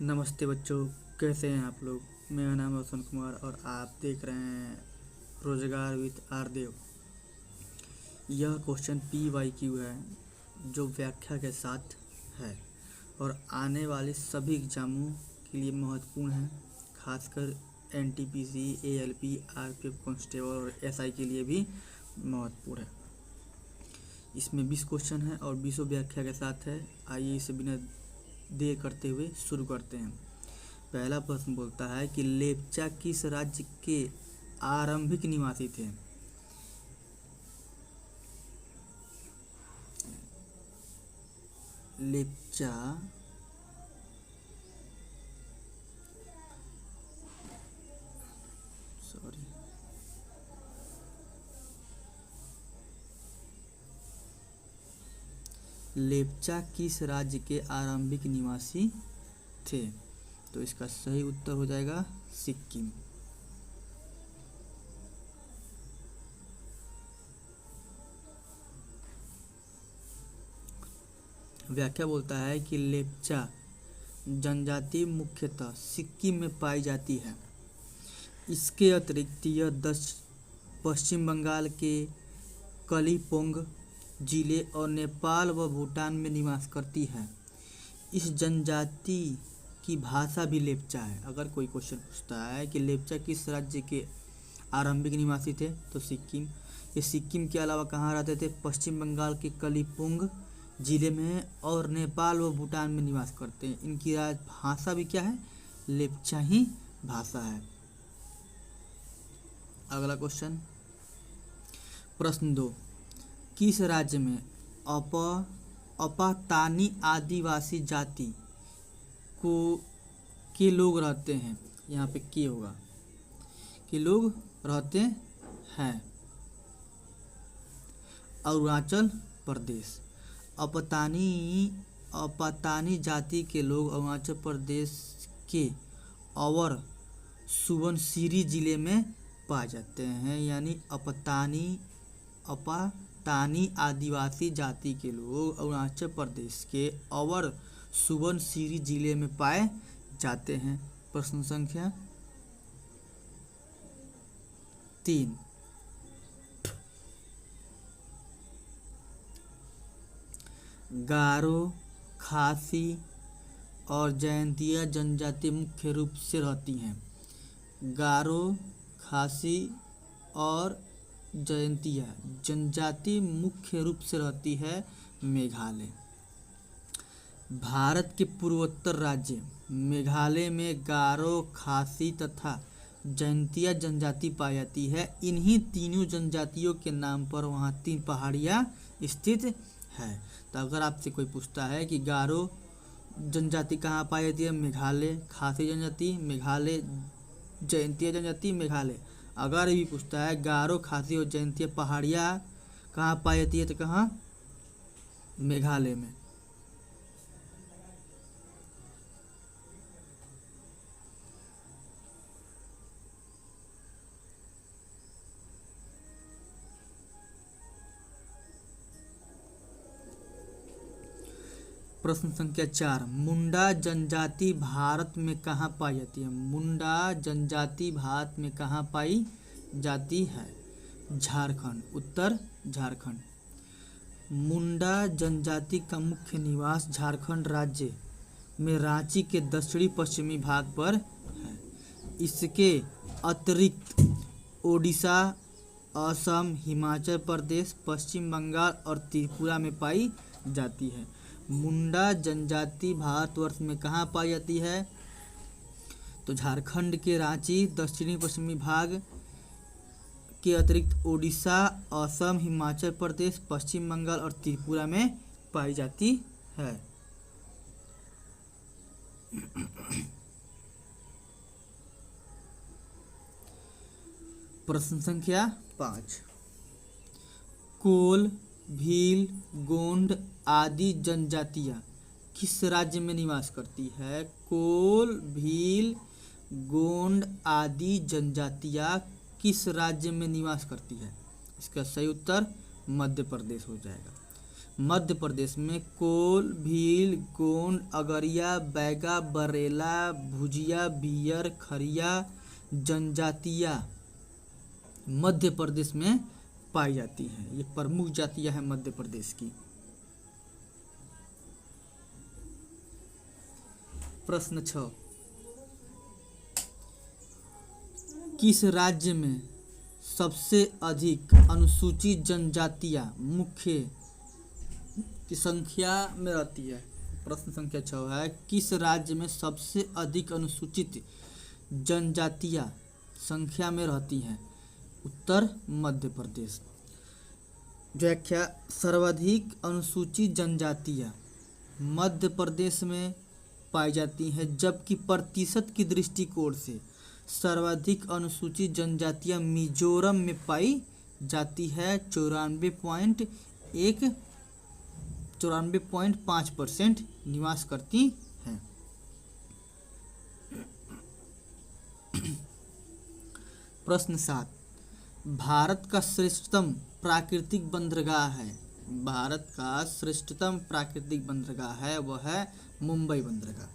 नमस्ते बच्चों, कैसे हैं आप लोग। मेरा नाम रोशन कुमार और आप देख रहे हैं रोजगार विद आरदेव। यह क्वेश्चन PYQ है जो व्याख्या के साथ है और आने वाले सभी एग्जामों के लिए महत्वपूर्ण है, खासकर NTPC, ALP, RPF कांस्टेबल और SI के लिए भी महत्वपूर्ण है। इसमें 20 क्वेश्चन है और 20 व्याख्या के साथ है। आइए इसे बिना देर करते हुए शुरू करते हैं। पहला प्रश्न बोलता है कि लेप्चा किस राज्य के आरंभिक निवासी थे। लेप्चा लेप्चा किस राज्य के आरंभिक निवासी थे, तो इसका सही उत्तर हो जाएगा सिक्किम। व्याख्या बोलता है कि लेप्चा जनजाति मुख्यतः सिक्किम में पाई जाती है। इसके अतिरिक्त यह पश्चिम बंगाल के कलिम्पोंग जिले और नेपाल व भूटान में निवास करती है। इस जनजाति की भाषा भी लेप्चा है। अगर कोई क्वेश्चन पूछता है कि लेप्चा किस राज्य के आरंभिक निवासी थे, तो सिक्किम। ये सिक्किम के अलावा कहाँ रहते थे? पश्चिम बंगाल के कलिम्पोंग जिले में और नेपाल व भूटान में निवास करते हैं। इनकी भाषा भी क्या है? लेप्चा ही भाषा है। अगला क्वेश्चन, प्रश्न 2, किस राज्य में अपातानी आदिवासी जाति के लोग रहते हैं? यहाँ पे के होगा, के लोग रहते हैं। अरुणाचल प्रदेश। अपातानी जाति के लोग अरुणाचल प्रदेश के और सुबनसिरी जिले में पाए जाते हैं। यानी अपातानी आदिवासी जाति के लोग अरुणाचल प्रदेश के और सुबनसिरी जिले में पाए जाते हैं। प्रश्न संख्या 3, गारो, खासी और जयंतिया जनजाति मुख्य रूप से रहती हैं। गारो, खासी और जयंतिया जनजाति मुख्य रूप से रहती है मेघालय। भारत के पूर्वोत्तर राज्य मेघालय में गारो, खासी तथा जयंतिया जनजाति पाई जाती है। इन्हीं तीनों जनजातियों के नाम पर वहाँ 3 पहाड़ियाँ स्थित है। तो अगर आपसे कोई पूछता है कि गारो जनजाति कहाँ पाई जाती है? मेघालय। खासी जनजाति मेघालय। जयंतिया जनजाति मेघालय। अगर भी पूछता है गारो, खासी और जयंतिया पहाड़ियाँ कहाँ पाई जाती है, तो कहाँ? मेघालय में। प्रश्न संख्या 4, मुंडा जनजाति भारत में कहाँ पाई जाती है? मुंडा जनजाति भारत में कहाँ पाई जाती है? झारखंड। उत्तर झारखंड। मुंडा जनजाति का मुख्य निवास झारखंड राज्य में रांची के दक्षिणी पश्चिमी भाग पर है। इसके अतिरिक्त ओडिशा, असम, हिमाचल प्रदेश, पश्चिम बंगाल और त्रिपुरा में पाई जाती है। मुंडा जनजाति भारतवर्ष में कहाँ पाई जाती है? तो झारखंड के रांची, दक्षिणी पश्चिमी भाग के अतिरिक्त ओडिशा, असम, हिमाचल प्रदेश, पश्चिम बंगाल और त्रिपुरा में पाई जाती है। प्रश्न संख्या 5, कोल, भील, गोंड आदि जनजातियाँ किस राज्य में निवास करती है? कोल, भील, गोंड आदि जनजातियाँ किस राज्य में निवास करती है? इसका सही उत्तर मध्य प्रदेश हो जाएगा। मध्य प्रदेश में कोल, भील, गोंड, अगरिया, बैगा, बरेला, भुजिया, बियर, खरिया जनजातियाँ मध्य प्रदेश में पाई जाती हैं। ये प्रमुख जातियाँ हैं मध्य प्रदेश की। प्रश्न 6, किस राज्य में सबसे अधिक अनुसूचित जनजातियां मुख्य की संख्या में रहती है? प्रश्न संख्या 6 है, किस राज्य में सबसे अधिक अनुसूचित जनजातियां संख्या में रहती हैं? उत्तर मध्य प्रदेश। व्याख्या, सर्वाधिक अनुसूचित जनजातियां मध्य प्रदेश में पाई जाती हैं, जबकि प्रतिशत की दृष्टिकोण से सर्वाधिक अनुसूचित जनजातियां मिजोरम में पाई जाती है। 94.5% निवास करती हैं। प्रश्न 7, भारत का श्रेष्ठतम प्राकृतिक बंदरगाह है। भारत का श्रेष्ठतम प्राकृतिक बंदरगाह है वह है मुंबई बंदरगाह।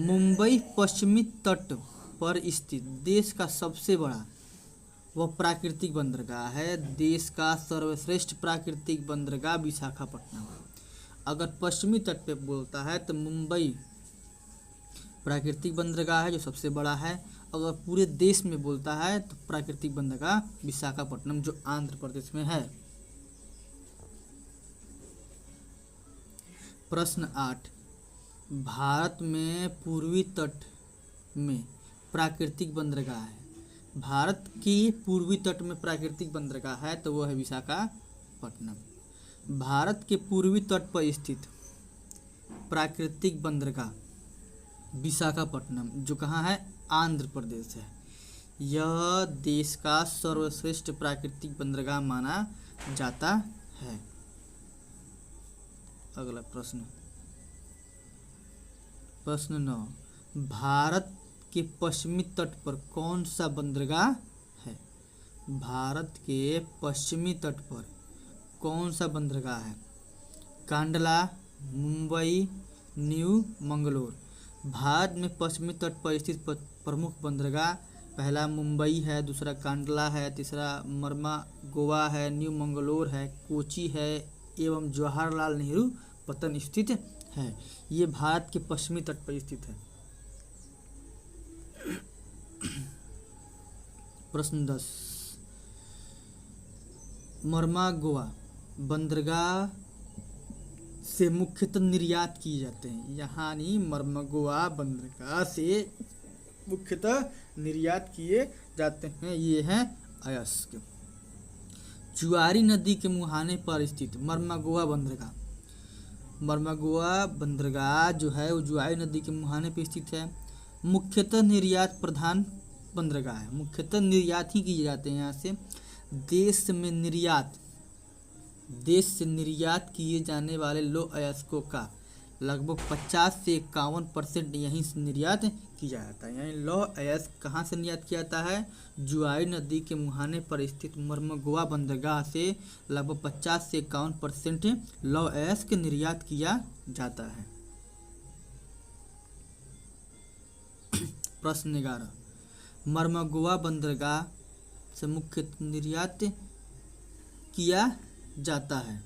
मुंबई पश्चिमी तट पर स्थित देश का सबसे बड़ा वह प्राकृतिक बंदरगाह है। देश का सर्वश्रेष्ठ प्राकृतिक बंदरगाह विशाखापट्टनम। अगर पश्चिमी तट पे बोलता है तो मुंबई प्राकृतिक बंदरगाह है जो सबसे बड़ा है। अगर पूरे देश में बोलता है तो प्राकृतिक बंदरगाह विशाखापट्टनम जो आंध्र प्रदेश में है। प्रश्न 8, भारत में पूर्वी तट में प्राकृतिक बंदरगाह है। भारत की पूर्वी तट में प्राकृतिक बंदरगाह है तो वह है विशाखापट्टनम। भारत के पूर्वी तट पर स्थित प्राकृतिक बंदरगाह विशाखापट्टनम जो कहाँ है? आंध्र प्रदेश है। यह देश का सर्वश्रेष्ठ प्राकृतिक बंदरगाह माना जाता है। अगला प्रश्न, प्रश्न 9, भारत के पश्चिमी तट पर कौन सा बंदरगाह है? भारत के पश्चिमी तट पर कौन सा बंदरगाह है? कांडला, मुंबई, न्यू मंगलोर। भारत में पश्चिमी तट पर स्थित प्रमुख बंदरगाह पहला मुंबई है, दूसरा कांडला है, तीसरा मरमा गोवा है, न्यू मंगलोर है, कोची है एवं जवाहरलाल नेहरू पत्तन स्थित है। ये भारत के पश्चिमी तट पर स्थित है। प्रश्न 10, मरमा गोवा बंदरगाह से मुख्यतः निर्यात किए जाते हैं। यहाँ नहीं, मरमा गोवा बंदरगाह से मुख्यतः निर्यात किए जाते हैं। ये हैं अयस्क। जुआरी नदी के मुहाने पर स्थित मरमा गोवा बंदरगाह। मरमा गोवा बंदरगाह जो है वो जुआरी नदी के मुहाने पर स्थित है। मुख्यतः निर्यात प्रधान बंदरगाह है। मुख्यतः निर्यात ही किए जाते हैं यहाँ से। देश से निर्यात किए जाने वाले लौह अयस्कों का लगभग 50 से 51% यहीं से निर्यात किया जाता है। यानी लौह अयस्क कहाँ से निर्यात किया जाता है? जुआरी नदी के मुहाने पर स्थित मरमा गोवा बंदरगाह से लगभग 50 से 51% लौह अयस्क निर्यात किया जाता है। प्रश्न 11, मरमा गोवा बंदरगाह से मुख्य निर्यात किया जाता है।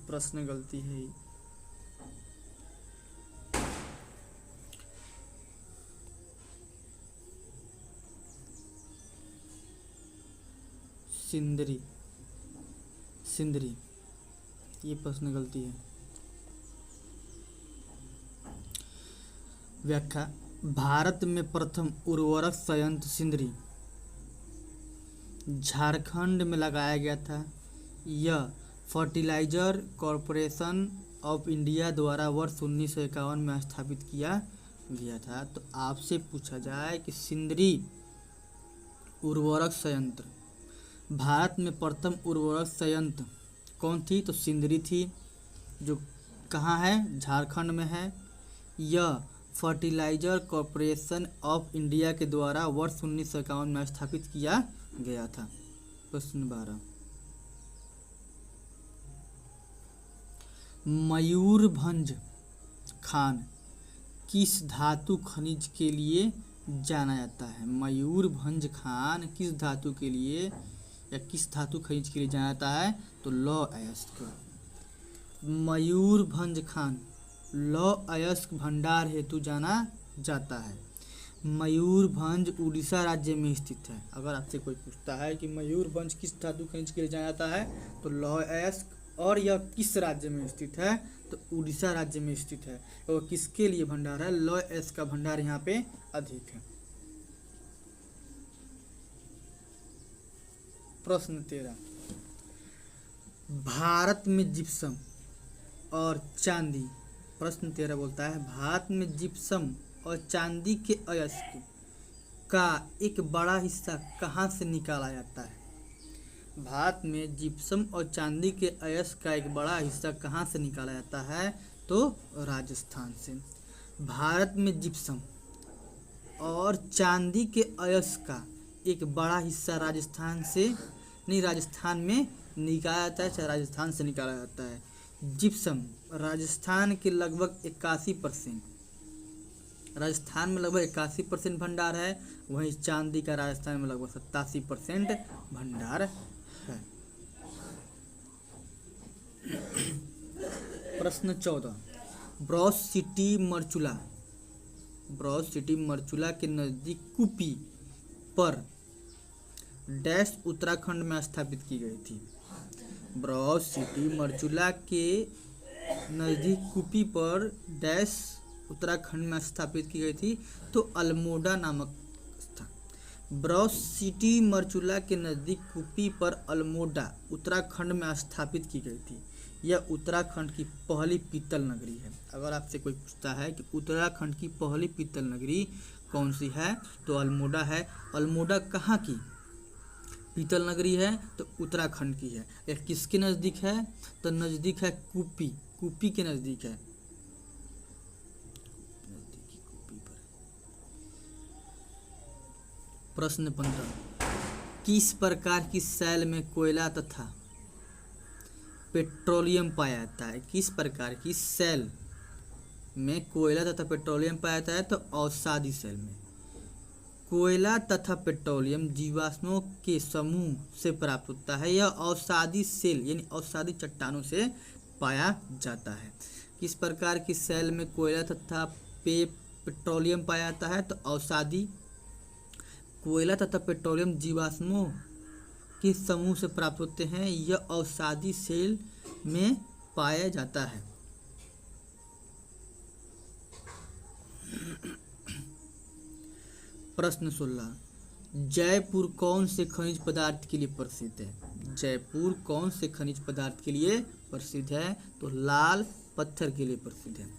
प्रश्न गलती है। सिंदरी ये प्रश्न गलती है। व्याख्या, भारत में प्रथम उर्वरक संयंत्र सिंदरी झारखंड में लगाया गया था। यह फर्टिलाइजर कॉरपोरेशन ऑफ इंडिया द्वारा वर्ष 1951 में स्थापित किया गया था। तो आपसे पूछा जाए कि सिंदरी उर्वरक संयंत्र भारत में प्रथम उर्वरक संयंत्र कौन थी? तो सिंदरी थी, जो कहाँ है? झारखंड में है। यह फर्टिलाइजर कॉरपोरेशन ऑफ इंडिया के द्वारा वर्ष 1951 में स्थापित किया गया था। प्रश्न 12, मयूरभंज खान किस धातु खनिज के लिए जाना जाता है? मयूरभंज खान किस धातु के लिए या किस धातु खनिज के लिए जाना जाता है? तो लौह अयस्क। मयूरभंज खान लौह अयस्क भंडार हेतु जाना जाता है। मयूरभंज उड़ीसा राज्य में स्थित है। अगर आपसे कोई पूछता है कि मयूरभंज किस धातु खनिज के लिए जाना जाता है, तो लौह अयस्क, और यह किस राज्य में स्थित है? तो उड़ीसा राज्य में स्थित है। और किसके लिए भंडार है? लौह अयस्क का भंडार यहाँ पे अधिक है। प्रश्न 13, भारत में जिप्सम और चांदी। प्रश्न 13 बोलता है भारत में जिप्सम और चांदी के अयस्क का एक बड़ा हिस्सा कहाँ से निकाला जाता है? भारत में जिप्सम और चांदी के अयस्क का एक बड़ा हिस्सा कहाँ से निकाला जाता है? तो राजस्थान से। भारत में जिप्सम और चांदी के अयस्क का एक बड़ा हिस्सा राजस्थान में निकाला जाता है, चाहे राजस्थान से निकाला जाता है। जिप्सम राजस्थान के लगभग 81%, राजस्थान में लगभग 81% भंडार है। वहीं चांदी का राजस्थान में लगभग 87% भंडार है। प्रश्न 14, ब्रॉस सिटी मरचुला के नजदीक कुपी पर डैश उत्तराखंड में स्थापित की गई थी। ब्रॉस सिटी मरचुला के नजदीक कुपी पर डैश उत्तराखंड में स्थापित की गई थी। तो अल्मोड़ा नामक स्थान। ब्रॉस सिटी मरचुला के नजदीक कुपी पर अल्मोड़ा उत्तराखंड में स्थापित की गई थी। यह उत्तराखंड की पहली पीतल नगरी है। अगर आपसे कोई पूछता है कि उत्तराखंड की पहली पीतल नगरी कौन सी है, तो अल्मोड़ा है। अल्मोड़ा कहाँ की पीतल नगरी है? तो उत्तराखंड की है। यह किसके नज़दीक है? तो नज़दीक है कुपी के नज़दीक है। प्रश्न 15, किस प्रकार की सेल में कोयला तथा पेट्रोलियम पाया जाता है? किस प्रकार की सेल में कोयला तथा पेट्रोलियम पाया जाता है? तो अवसादी सेल में। कोयला तथा पेट्रोलियम जीवाश्मों के समूह से प्राप्त होता है। यह अवसादी सेल यानी अवसादी चट्टानों से पाया जाता है। किस प्रकार की सेल में कोयला तथा पेट्रोलियम पाया जाता है? तो अवसादी। कोयला तथा पेट्रोलियम जीवाश्मों के समूह से प्राप्त होते हैं। यह अवसादी सेल में पाया जाता है। प्रश्न 16, जयपुर कौन से खनिज पदार्थ के लिए प्रसिद्ध है? जयपुर कौन से खनिज पदार्थ के लिए प्रसिद्ध है? तो लाल पत्थर के लिए प्रसिद्ध है।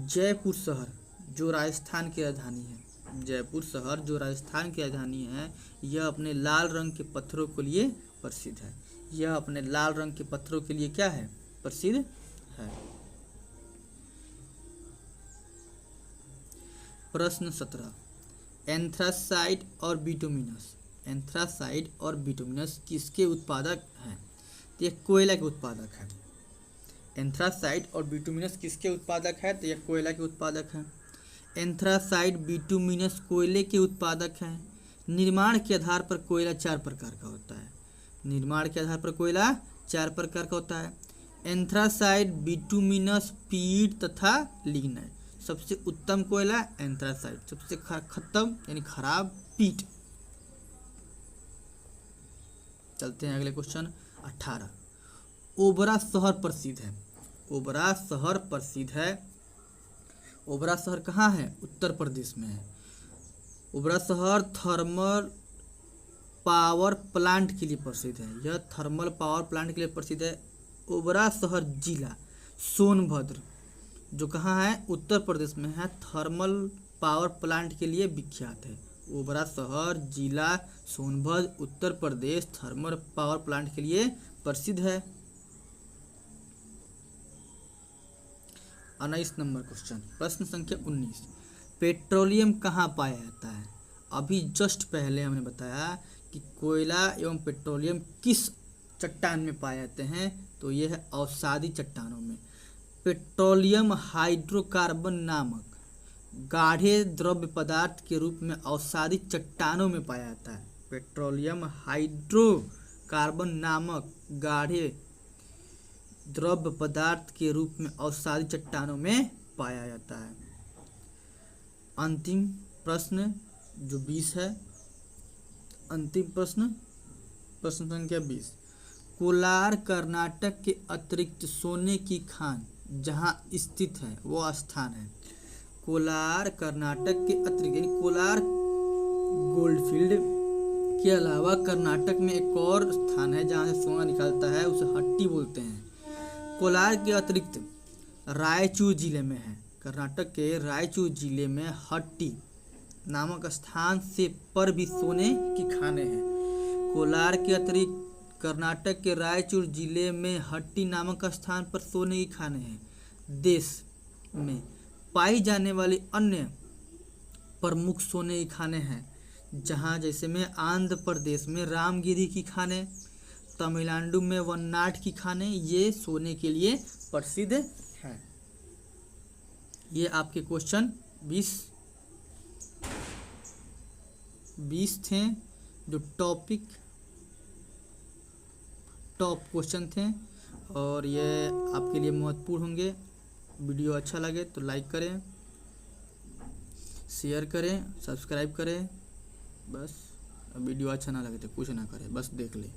जयपुर शहर जो राजस्थान की राजधानी है, जयपुर शहर जो राजस्थान की राजधानी है, यह अपने लाल रंग के पत्थरों के लिए प्रसिद्ध है। यह अपने लाल रंग के पत्थरों के लिए क्या है? प्रसिद्ध है। प्रश्न 17, एंथ्रासाइट और बिटुमिनस किसके उत्पादक हैं? तो यह कोयला के उत्पादक है। एंथ्रासाइट और बिटुमिनस किसके उत्पादक है? तो यह कोयला के उत्पादक है। एंथ्रासाइट बिटुमिनस कोयले के उत्पादक हैं। निर्माण के आधार पर कोयला 4 प्रकार का होता है। निर्माण के आधार पर कोयला 4 प्रकार का होता है। एंथ्रासाइट, बिटुमिनस, पीट तथा लिग्नाइट। सबसे उत्तम कोयला एंथ्रासाइट, सबसे खत्म यानी खराब पीट। चलते हैं अगले क्वेश्चन 18, ओबरा शहर प्रसिद्ध है। ओबरा शहर प्रसिद्ध है। ओबरा शहर कहाँ है? उत्तर प्रदेश में है। ओबरा शहर थर्मल पावर प्लांट के लिए प्रसिद्ध है। यह थर्मल पावर प्लांट के लिए प्रसिद्ध है। ओबरा शहर जिला सोनभद्र जो कहाँ है, उत्तर प्रदेश में है, थर्मल पावर प्लांट के लिए विख्यात है। ओबरा शहर जिला Sonbhadra Uttar Pradesh thermal power plant के लिए प्रसिद्ध है। 19 नंबर क्वेश्चन, प्रश्न संख्या 19, पेट्रोलियम कहाँ पाया जाता है? अभी जस्ट पहले हमने बताया कि कोयला एवं पेट्रोलियम किस चट्टान में पाए जाते हैं, तो यह है अवसादी चट्टानों में। पेट्रोलियम हाइड्रोकार्बन नामक गाढ़े द्रव्य पदार्थ के रूप में अवसादी चट्टानों में पाया जाता है। पेट्रोलियम हाइड्रोकार्बन नामक गाढ़े द्रव्य पदार्थ के रूप में अवसादी चट्टानों में पाया जाता है। अंतिम प्रश्न जो 20 है, अंतिम प्रश्न, प्रश्न संख्या 20, कोलार कर्नाटक के अतिरिक्त सोने की खान जहां स्थित है वो स्थान है। कोलार कर्नाटक के अतिरिक्त यानी कोलार गोल्डफील्ड के अलावा कर्नाटक में एक और स्थान है जहां से सोना निकलता है, उसे हट्टी बोलते हैं। कोलार के अतिरिक्त रायचूर जिले में है, कर्नाटक के रायचूर जिले में हट्टी नामक स्थान से पर भी सोने की खानें हैं। कोलार के अतिरिक्त कर्नाटक के रायचूर जिले में हट्टी नामक स्थान पर सोने की खानें हैं। देश में पाई जाने वाली अन्य प्रमुख सोने की खानें हैं जहां जैसे में आंध्र प्रदेश में रामगिरी की खानें, तमिलनाडु में वन्नाड की खानें, ये सोने के लिए प्रसिद्ध है। ये आपके क्वेश्चन 20 थे जो टॉप क्वेश्चन थे और ये आपके लिए महत्वपूर्ण होंगे। वीडियो अच्छा लगे तो लाइक करें, शेयर करें, सब्सक्राइब करें। बस वीडियो अच्छा ना लगे तो कुछ ना करें, बस देख लें।